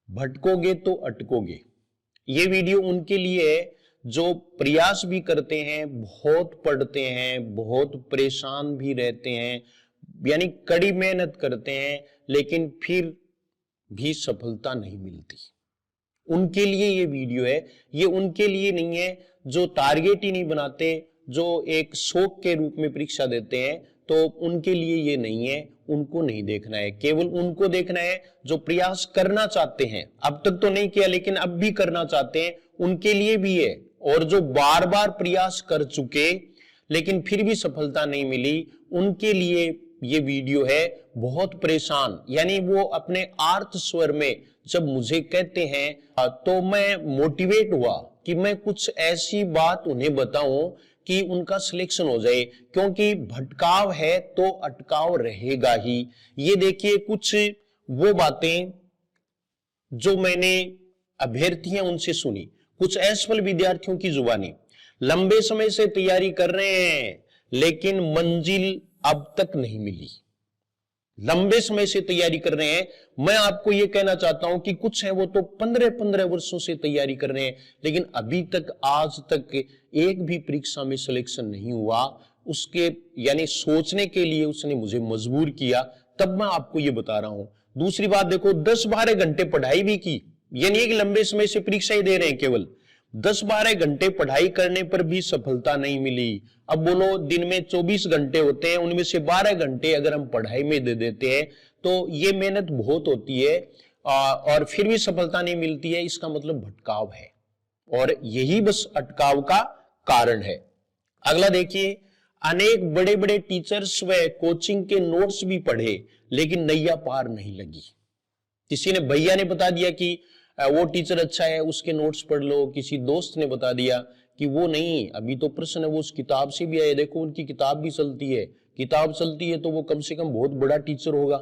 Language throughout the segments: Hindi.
भटकोगे तो अटकोगे। ये वीडियो उनके लिए है जो प्रयास भी करते हैं, बहुत पढ़ते हैं, बहुत परेशान भी रहते हैं, यानी कड़ी मेहनत करते हैं, लेकिन फिर भी सफलता नहीं मिलती। उनके लिए ये वीडियो है। ये उनके लिए नहीं है जो टारगेट ही नहीं बनाते, जो एक शौक के रूप में परीक्षा देते हैं, तो उनके लिए ये नहीं है। उनको नहीं देखना है, केवल उनको देखना है जो प्रयास करना चाहते हैं। अब तक तो नहीं किया लेकिन अब भी करना चाहते हैं, उनके लिए भी है। और जो बार बार प्रयास कर चुके लेकिन फिर भी सफलता नहीं मिली, उनके लिए ये वीडियो है। बहुत परेशान, यानी वो अपने आर्त स्वर में जब मुझे कहते हैं तो मैं मोटिवेट हुआ कि मैं कुछ ऐसी बात उन्हें बताऊं कि उनका सिलेक्शन हो जाए, क्योंकि भटकाव है तो अटकाव रहेगा ही। ये देखिए कुछ वो बातें जो मैंने अभ्यर्थी हैं उनसे सुनी, कुछ असफल विद्यार्थियों की जुबानी। लंबे समय से तैयारी कर रहे हैं लेकिन मंजिल अब तक नहीं मिली। लंबे समय से तैयारी कर रहे हैं। मैं आपको यह कहना चाहता हूं कि कुछ है वो तो 15-15 वर्षों से तैयारी कर रहे हैं, लेकिन अभी तक आज तक एक भी परीक्षा में सिलेक्शन नहीं हुआ। उसके यानी सोचने के लिए उसने मुझे मजबूर किया, तब मैं आपको ये बता रहा हूं। दूसरी बात देखो, 10-12 घंटे पढ़ाई भी की, यानी एक लंबे समय से परीक्षा ही दे रहे हैं, केवल 10-12 घंटे पढ़ाई करने पर भी सफलता नहीं मिली। अब बोलो दिन में 24 घंटे होते हैं, उनमें से 12 घंटे अगर हम पढ़ाई में दे देते हैं तो ये मेहनत बहुत होती है और फिर भी सफलता नहीं मिलती है। इसका मतलब भटकाव है और यही बस अटकाव का कारण है। अगला देखिए, अनेक बड़े बड़े टीचर्स व कोचिंग के नोट्स भी पढ़े लेकिन नैया पार नहीं लगी। किसी ने भैया ने बता दिया कि वो टीचर अच्छा है, उसके नोट्स पढ़ लो। किसी दोस्त ने बता दिया कि वो नहीं, अभी तो प्रश्न है वो उस किताब से भी आए, देखो उनकी किताब भी चलती है। किताब चलती है तो वो कम से कम बहुत बड़ा टीचर होगा,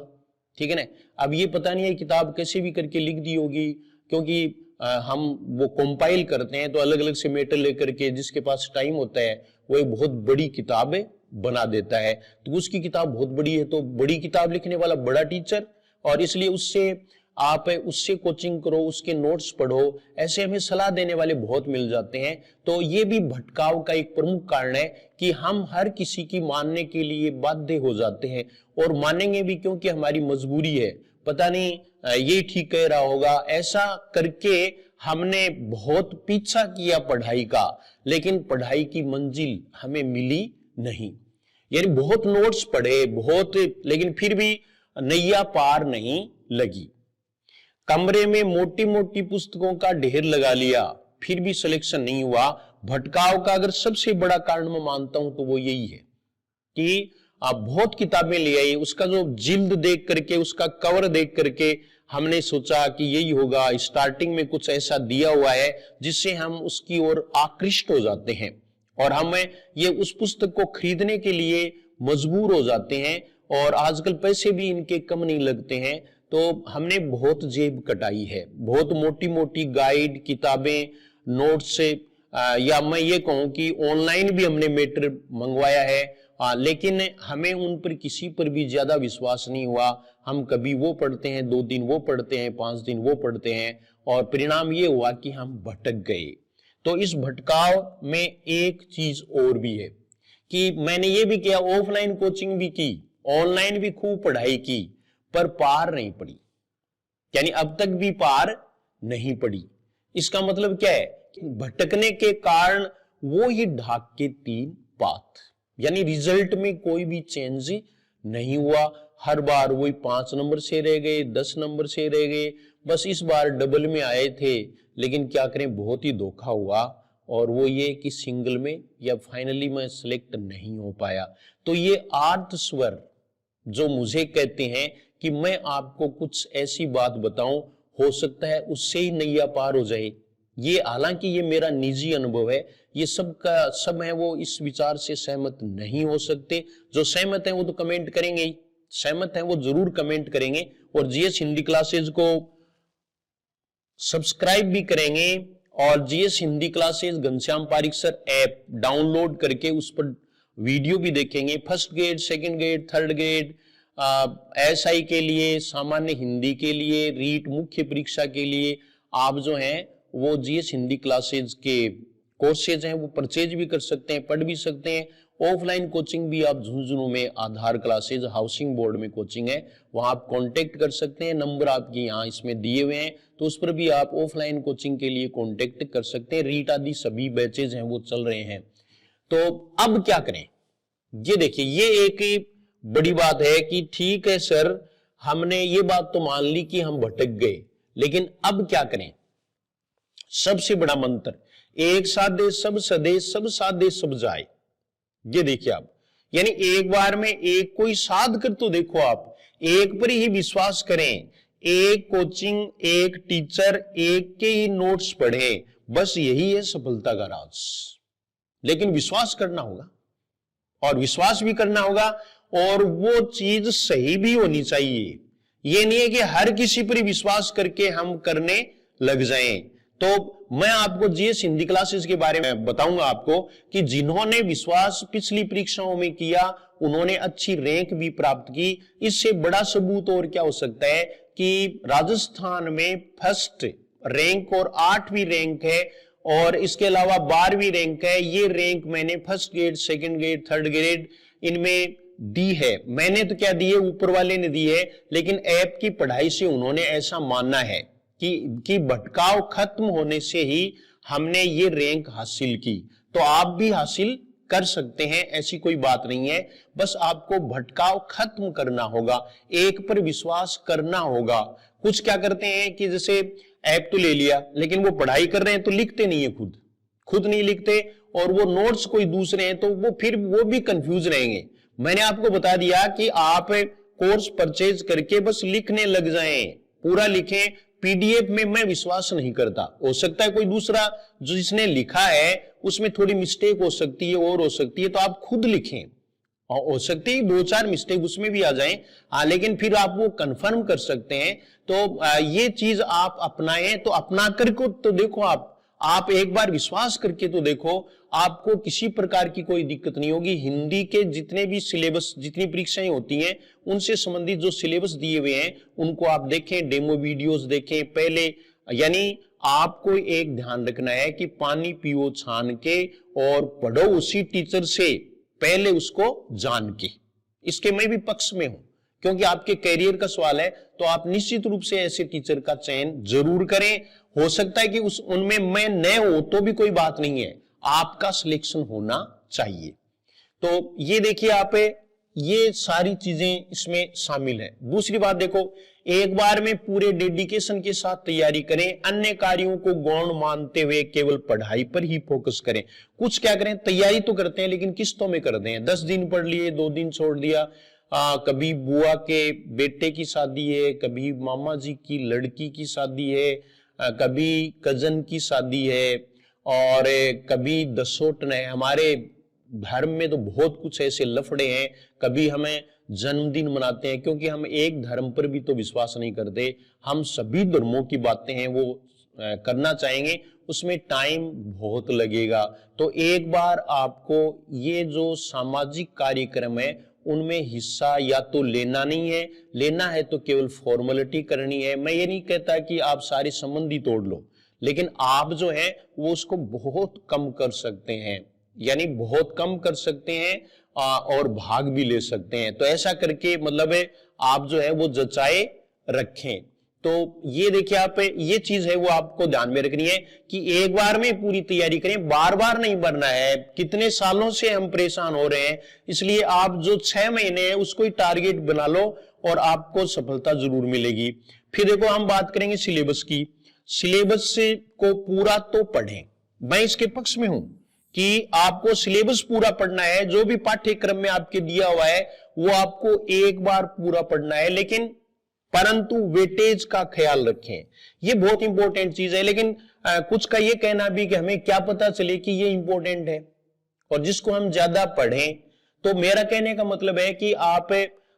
ठीक है ना। अब ये पता नहीं है किताब कैसे भी करके लिख दी होगी, क्योंकि हम वो कंपाइल करते हैं तो अलग अलग से मेटर लेकर के जिसके पास टाइम होता है वो एक बहुत बड़ी किताब बना देता है। तो उसकी किताब बहुत बड़ी है, तो बड़ी किताब लिखने वाला बड़ा टीचर, और इसलिए उससे आप उससे कोचिंग करो, उसके नोट्स पढ़ो। ऐसे हमें सलाह देने वाले बहुत मिल जाते हैं। तो ये भी भटकाव का एक प्रमुख कारण है कि हम हर किसी की मानने के लिए बाध्य हो जाते हैं, और मानेंगे भी क्योंकि हमारी मजबूरी है। पता नहीं ये ठीक कह रहा होगा, ऐसा करके हमने बहुत पीछा किया पढ़ाई का, लेकिन पढ़ाई की मंजिल हमें मिली नहीं। यानी बहुत नोट्स पढ़े बहुत, लेकिन फिर भी नैया पार नहीं लगी। कमरे में मोटी मोटी पुस्तकों का ढेर लगा लिया, फिर भी सिलेक्शन नहीं हुआ। भटकाव का अगर सबसे बड़ा कारण मैं मानता हूं तो वो यही है कि आप बहुत किताबें ले आई, उसका जो जिल्द देख करके, उसका कवर देख करके हमने सोचा कि यही होगा, स्टार्टिंग में कुछ ऐसा दिया हुआ है जिससे हम उसकी ओर आकृष्ट हो जाते हैं और हमें ये उस पुस्तक को खरीदने के लिए मजबूर हो जाते हैं। और आजकल पैसे भी इनके कम नहीं लगते हैं, तो हमने बहुत जेब कटाई है। बहुत मोटी मोटी गाइड, किताबें, नोट्स से या मैं ये कहूं कि ऑनलाइन भी हमने मेटर मंगवाया है, लेकिन हमें उन पर किसी पर भी ज्यादा विश्वास नहीं हुआ। हम कभी वो पढ़ते हैं, 2 दिन वो पढ़ते हैं, 5 दिन वो पढ़ते हैं, और परिणाम ये हुआ कि हम भटक गए। तो इस भटकाव में एक चीज और भी है कि मैंने ये भी किया, ऑफलाइन कोचिंग भी की, ऑनलाइन भी खूब पढ़ाई की, पर पार नहीं पड़ी, यानी अब तक भी पार नहीं पड़ी। इसका मतलब क्या है कि भटकने के कारण वो ही ढाक के 3 पात, यानी रिजल्ट में कोई भी चेंज नहीं हुआ। हर बार वही 5 नंबर से रह गए, 10 नंबर से रह गए। बस इस बार डबल में आए थे, लेकिन क्या करें, बहुत ही धोखा हुआ, और वो ये कि सिंगल में या फाइनली मैं सिलेक्ट नहीं हो पाया। तो ये आर्त स्वर जो मुझे कहते हैं कि मैं आपको कुछ ऐसी बात बताऊं, हो सकता है उससे ही नैया पार हो जाए। ये हालांकि ये मेरा निजी अनुभव है, ये सब का सब है वो इस विचार से सहमत नहीं हो सकते। जो सहमत हैं वो तो कमेंट करेंगे ही, सहमत हैं वो जरूर कमेंट करेंगे, और जीएस हिंदी क्लासेज को सब्सक्राइब भी करेंगे। और G S Hindi classes Ghanshyam Pareek sir app download करके उस पर वीडियो भी देखेंगे, first grade, second grade, third grade, S I के लिए, सामान्य हिंदी के लिए, रीट मुख्य परीक्षा के लिए आप जो हैं वो जीएस हिंदी क्लासेज के कोर्सेज हैं वो परचेज भी कर सकते हैं, पढ़ भी सकते हैं। ऑफलाइन कोचिंग भी आप झुंझुनू में आधार क्लासेज हाउसिंग बोर्ड में कोचिंग है, वहां आप कांटेक्ट कर सकते हैं। नंबर आपके यहाँ इसमें दिए हुए हैं, तो उस पर भी आप ऑफलाइन कोचिंग के लिए कांटेक्ट कर सकते हैं। रीट आदि सभी बैचेज हैं वो चल रहे हैं। तो अब क्या करें, ये देखिए, ये एक बड़ी बात है कि ठीक है सर, हमने ये बात तो मान ली कि हम भटक गए, लेकिन अब क्या करें। सबसे बड़ा मंत्र, एक साधे सब सदे, सब साधे सब जाए। ये देखिए आप, यानी एक बार में एक कोई साध कर तो देखो, आप एक पर ही विश्वास करें, एक कोचिंग, एक टीचर, एक के ही नोट्स पढ़े, बस यही है सफलता का राज। लेकिन विश्वास करना होगा, और विश्वास भी करना होगा, और वो चीज सही भी होनी चाहिए। ये नहीं है कि हर किसी पर विश्वास करके हम करने लग जाएं। तो मैं आपको जीएस हिंदी क्लासेस के बारे में बताऊंगा आपको कि जिन्होंने विश्वास पिछली परीक्षाओं में किया उन्होंने अच्छी रैंक भी प्राप्त की। इससे बड़ा सबूत और क्या हो सकता है कि राजस्थान में फर्स्ट रैंक और 8वीं रैंक है, और इसके अलावा 12वीं रैंक है। ये रैंक मैंने first grade, second grade, third grade इनमें दी है। मैंने तो क्या दी है, ऊपर वाले ने दी है, लेकिन ऐप की पढ़ाई से उन्होंने ऐसा मानना है कि भटकाव खत्म होने से ही हमने ये रैंक हासिल की। तो आप भी हासिल कर सकते हैं, ऐसी कोई बात नहीं है। बस आपको भटकाव खत्म करना होगा, एक पर विश्वास करना होगा। कुछ क्या करते हैं कि जैसे ऐप तो ले लिया, लेकिन वो पढ़ाई कर रहे हैं तो लिखते नहीं है, खुद नहीं लिखते, और वो नोट्स कोई दूसरे हैं, तो वो फिर वो भी कंफ्यूज रहेंगे। मैंने आपको बता दिया कि आप कोर्स परचेज करके बस लिखने लग जाएं, पूरा लिखें। पीडीएफ में मैं विश्वास नहीं करता, हो सकता है कोई दूसरा जो जिसने लिखा है उसमें थोड़ी मिस्टेक हो सकती है और हो सकती है, तो आप खुद लिखें, हो सकती है 2-4 मिस्टेक उसमें भी आ जाएं, लेकिन फिर आप वो कंफर्म कर सकते हैं। तो ये चीज आप अपनाएं, तो अपना करके तो देखो, आप एक बार विश्वास करके तो देखो, आपको किसी प्रकार की कोई दिक्कत नहीं होगी। हिंदी के जितने भी सिलेबस, जितनी परीक्षाएं होती हैं उनसे संबंधित जो सिलेबस दिए हुए हैं उनको आप देखें, डेमो वीडियोस देखें पहले। यानी आपको एक ध्यान रखना है कि पानी पियो छान के और पढ़ो उसी टीचर से, पहले उसको जान के। इसके मैं भी पक्ष में हूं, क्योंकि आपके कैरियर का सवाल है, तो आप निश्चित रूप से ऐसे टीचर का चयन जरूर करें। हो सकता है कि उनमें मैं न हो तो भी कोई बात नहीं है, आपका सिलेक्शन होना चाहिए। तो ये देखिए आप, ये सारी चीजें इसमें शामिल है। दूसरी बात देखो, एक बार में पूरे डेडिकेशन के साथ तैयारी करें, अन्य कार्यों को गौण मानते हुए केवल पढ़ाई पर ही फोकस करें। कुछ क्या करें, तैयारी तो करते हैं लेकिन किस्तों में करते हैं। 10 दिन पढ़ लिए, 2 दिन छोड़ दिया। कभी बुआ के बेटे की शादी है, कभी मामा जी की लड़की की शादी है, कभी कजन की शादी है, और कभी दसोटन है। हमारे धर्म में तो बहुत कुछ ऐसे लफड़े हैं। कभी हमें जन्मदिन मनाते हैं, क्योंकि हम एक धर्म पर भी तो विश्वास नहीं करते, हम सभी धर्मों की बातें हैं वो करना चाहेंगे, उसमें टाइम बहुत लगेगा। तो एक बार आपको ये जो सामाजिक कार्यक्रम है उनमें हिस्सा या तो लेना नहीं है, लेना है तो केवल फॉर्मेलिटी करनी है। मैं ये नहीं कहता कि आप सारे संबंधी तोड़ लो, लेकिन आप जो है वो उसको बहुत कम कर सकते हैं, यानी बहुत कम कर सकते हैं और भाग भी ले सकते हैं। तो ऐसा करके मतलब है आप जो है वो जचाए रखें। तो ये देखिए आप, ये चीज है वो आपको ध्यान में रखनी है कि एक बार में पूरी तैयारी करें, बार बार नहीं बनना है। कितने सालों से हम परेशान हो रहे हैं, इसलिए आप जो 6 महीने है उसको ही टारगेट बना लो और आपको सफलता जरूर मिलेगी। फिर देखो हम बात करेंगे सिलेबस की। सिलेबस को पूरा तो पढ़ें, मैं इसके पक्ष में हूं कि आपको सिलेबस पूरा पढ़ना है। जो भी पाठ्यक्रम में आपके दिया हुआ है वो आपको एक बार पूरा पढ़ना है, लेकिन परंतु वेटेज का ख्याल रखें, ये बहुत इंपॉर्टेंट चीज है। लेकिन कुछ का ये कहना भी कि हमें क्या पता चले कि ये इंपॉर्टेंट है, और जिसको हम ज्यादा पढ़ें। तो मेरा कहने का मतलब है कि आप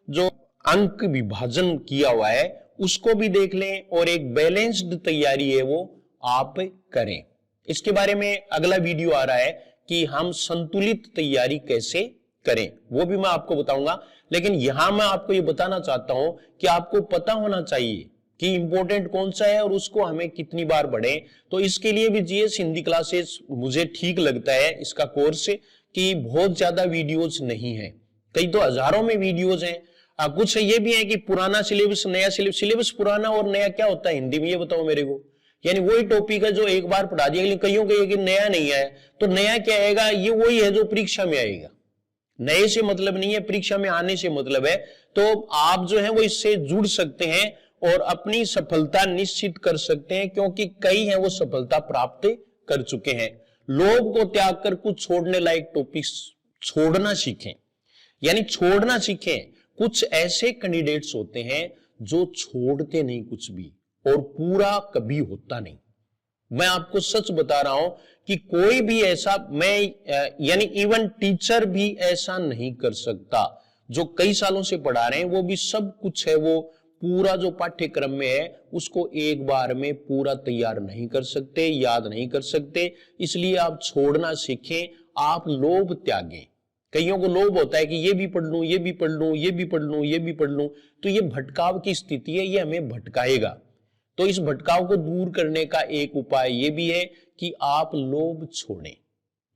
जो अंक विभाजन किया हुआ है उसको भी देख लें, और एक बैलेंस्ड तैयारी है वो आप करें। इसके बारे में अगला वीडियो आ रहा है कि हम संतुलित तैयारी कैसे करें, वो भी मैं आपको बताऊंगा। लेकिन यहां मैं आपको ये बताना चाहता हूं कि आपको पता होना चाहिए कि इंपॉर्टेंट कौन सा है और उसको हमें कितनी बार पढ़ें। तो इसके लिए भी जीएस हिंदी क्लासेस मुझे ठीक लगता है इसका कोर्स, कि बहुत ज्यादा वीडियोज नहीं है, कई तो हजारों में वीडियोज हैं। कुछ ये भी है कि पुराना सिलेबस, नया सिलेबस पुराना और नया क्या होता है हिंदी में, ये बताओ मेरे को। यानी वही टॉपिक है जो एक बार पढ़ा दिया, लेकिन कईयों के ये नया नहीं आया, तो नया क्या आएगा, ये वही है जो परीक्षा में आएगा। नए से मतलब नहीं है, परीक्षा में आने से मतलब है। तो आप जो है वो इससे जुड़ सकते हैं और अपनी सफलता निश्चित कर सकते हैं, क्योंकि कई हैं वो सफलता प्राप्त कर चुके हैं। लोभ को त्याग कर कुछ छोड़ने लायक टॉपिक्स छोड़ना सीखें, यानी छोड़ना सीखें। कुछ ऐसे कैंडिडेट्स होते हैं जो छोड़ते नहीं कुछ भी और पूरा कभी होता नहीं। मैं आपको सच बता रहा हूं कि कोई भी ऐसा, मैं यानी इवन टीचर भी ऐसा नहीं कर सकता। जो कई सालों से पढ़ा रहे हैं वो भी सब कुछ है वो पूरा जो पाठ्यक्रम में है उसको एक बार में पूरा तैयार नहीं कर सकते, याद नहीं कर सकते। इसलिए आप छोड़ना सीखें, आप लोभ त्यागें। कईयों को लोभ होता है कि ये भी पढ़ लूं, ये भी पढ़ लूं, ये भी पढ़ लूं, ये भी पढ़ लूं, तो ये भटकाव की स्थिति है, ये हमें भटकाएगा। तो इस भटकाव को दूर करने का एक उपाय ये भी है कि आप लोभ छोड़ें,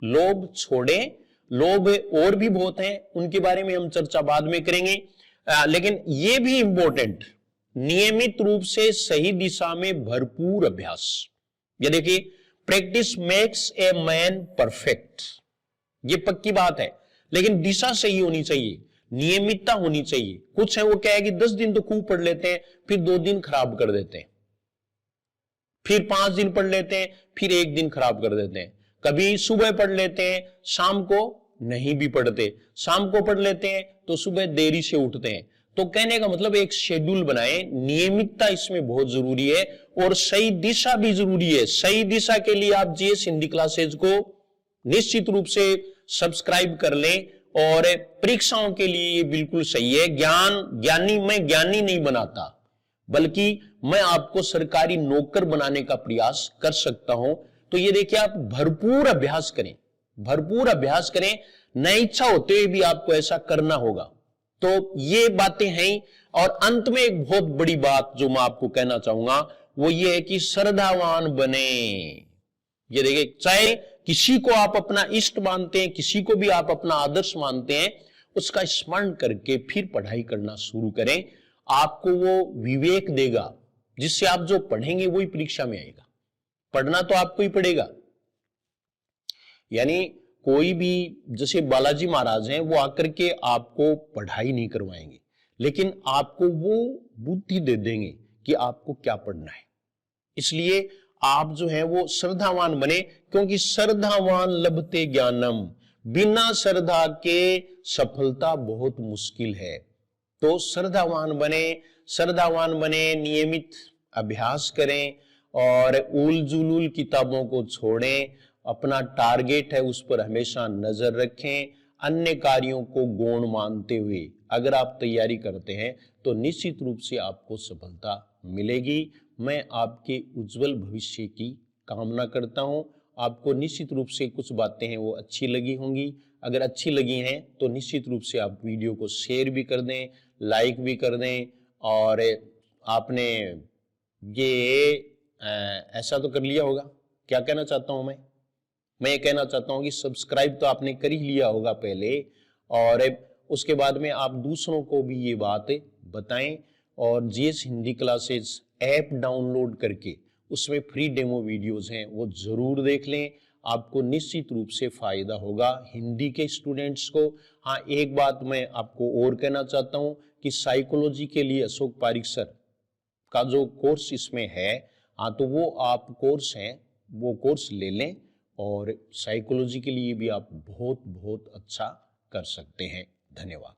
लोभ छोड़ें। लोभ और भी बहुत हैं, उनके बारे में हम चर्चा बाद में करेंगे। लेकिन ये भी इंपॉर्टेंट, नियमित रूप से सही दिशा में भरपूर अभ्यास। ये देखिए, practice makes a man perfect, ये पक्की बात है। लेकिन दिशा सही होनी चाहिए, नियमितता होनी चाहिए। कुछ है वो क्या है कि 10 दिन तो खूब पढ़ लेते हैं, फिर 2 दिन खराब कर देते हैं, फिर 5 दिन पढ़ लेते हैं, फिर 1 दिन खराब कर देते हैं। कभी सुबह पढ़ लेते हैं, शाम को नहीं भी पढ़ते, शाम को पढ़ लेते हैं तो सुबह देरी से उठते हैं। तो कहने का मतलब एक शेड्यूल बनाएं, नियमितता इसमें बहुत जरूरी है और सही दिशा भी जरूरी है। सही दिशा के लिए आप जीएस हिंदी क्लासेज को निश्चित रूप से सब्सक्राइब कर लें और परीक्षाओं के लिए ये बिल्कुल सही है। मैं ज्ञानी नहीं बनाता, बल्कि मैं आपको सरकारी नौकर बनाने का प्रयास कर सकता हूं। तो ये देखिए, आप भरपूर अभ्यास करें, भरपूर अभ्यास करें। न इच्छा होते हुए भी आपको ऐसा करना होगा। तो ये बातें हैं। और अंत में एक बहुत बड़ी बात जो मैं आपको कहना चाहूंगा वो ये है कि श्रद्धावान बने। ये देखिए, चाहे किसी को आप अपना इष्ट मानते हैं, किसी को भी आप अपना आदर्श मानते हैं, उसका स्मरण करके फिर पढ़ाई करना शुरू करें। आपको वो विवेक देगा जिससे आप जो पढ़ेंगे वही परीक्षा में आएगा। पढ़ना तो आपको ही पड़ेगा। यानी कोई भी, जैसे बालाजी महाराज हैं, वो आकर के आपको पढ़ाई नहीं करवाएंगे, लेकिन आपको वो बुद्धि दे देंगे कि आपको क्या पढ़ना है। इसलिए आप जो है वो श्रद्धावान बने, क्योंकि श्रद्धावान लभते ज्ञानम, बिना श्रद्धा के सफलता बहुत मुश्किल है। तो श्रद्धावान बने, नियमित अभ्यास करें और उल जुलूल किताबों को छोड़ें। अपना टारगेट है उस पर हमेशा नजर रखें। अन्य कार्यों को गौण मानते हुए अगर आप तैयारी करते हैं तो निश्चित रूप से आपको सफलता मिलेगी। मैं आपके उज्जवल भविष्य की कामना करता हूं। आपको निश्चित रूप से कुछ बातें हैं वो अच्छी लगी होंगी। अगर अच्छी लगी हैं तो निश्चित रूप से आप वीडियो को शेयर भी कर दें, लाइक भी कर दें। और आपने ये ऐसा तो कर लिया होगा, क्या कहना चाहता हूं मैं ये कहना चाहता हूं कि सब्सक्राइब तो आपने कर ही लिया होगा पहले, और उसके बाद में आप दूसरों को भी ये बात बताएं। और G S Hindi classes app download करके उसमें फ्री डेमो वीडियोस हैं वो जरूर देख लें, आपको निश्चित रूप से फायदा होगा हिंदी के स्टूडेंट्स को। हाँ, एक बात मैं आपको और कहना चाहता हूं कि साइकोलॉजी के लिए अशोक पारिक सर का जो कोर्स इसमें है, हाँ, तो वो आप कोर्स है वो कोर्स ले लें और साइकोलॉजी के लिए भी आप बहुत बहुत अच्छा कर सकते हैं। धन्यवाद।